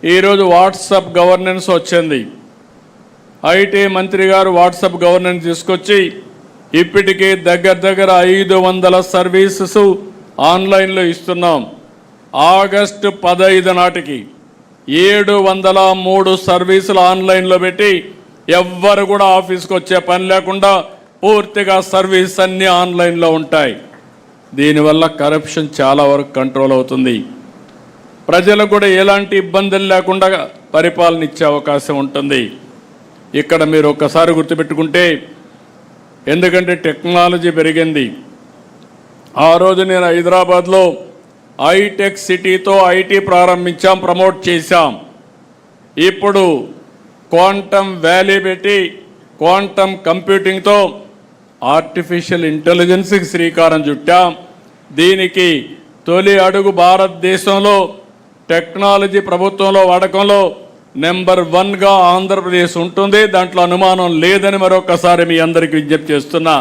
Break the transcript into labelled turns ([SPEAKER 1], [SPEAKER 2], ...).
[SPEAKER 1] ఈరోజు WhatsApp governance వచ్చింది. IT మంత్రి గారు వాట్సాప్ గవర్నెన్స్ తీసుకొచ్చి ఇప్పటికే దగ్గర 500 సర్వీసెస్ ఆన్లైన్లో ఇస్తున్నాం. ఆగస్టు 15 నాటికి 703 సర్వీసులు ఆన్లైన్లో పెట్టి ఎవ్వరు కూడా ఆఫీస్కి వచ్చే పని లేకుండా పూర్తిగా సర్వీస్ అన్నీ ఆన్లైన్లో ఉంటాయి. దీనివల్ల కరప్షన్ చాలా వరకు కంట్రోల్ అవుతుంది. ప్రజలకు కూడా ఎలాంటి ఇబ్బందులు లేకుండా పరిపాలన ఇచ్చే అవకాశం ఉంటుంది. ఇక్కడ మీరు ఒక్కసారి గుర్తుపెట్టుకుంటే, ఎందుకంటే టెక్నాలజీ పెరిగింది. ఆ రోజు నేను హైదరాబాద్లో హైటెక్ సిటీతో ఐటీ ప్రారంభించాం, ప్రమోట్ చేశాం. ఇప్పుడు క్వాంటమ్ వ్యాలీ పెట్టి క్వాంటమ్ కంప్యూటింగ్తో ఆర్టిఫిషియల్ ఇంటెలిజెన్స్కి శ్రీకారం చుట్టాం. దీనికి తొలి అడుగు భారతదేశంలో టెక్నాలజీ ప్రభుత్వంలో వాడకంలో నెంబర్ 1గా ఆంధ్రప్రదేశ్ ఉంటుంది. దాంట్లో అనుమానం లేదని మరొకసారి మీ అందరికీ విజ్ఞప్తి చేస్తున్నా.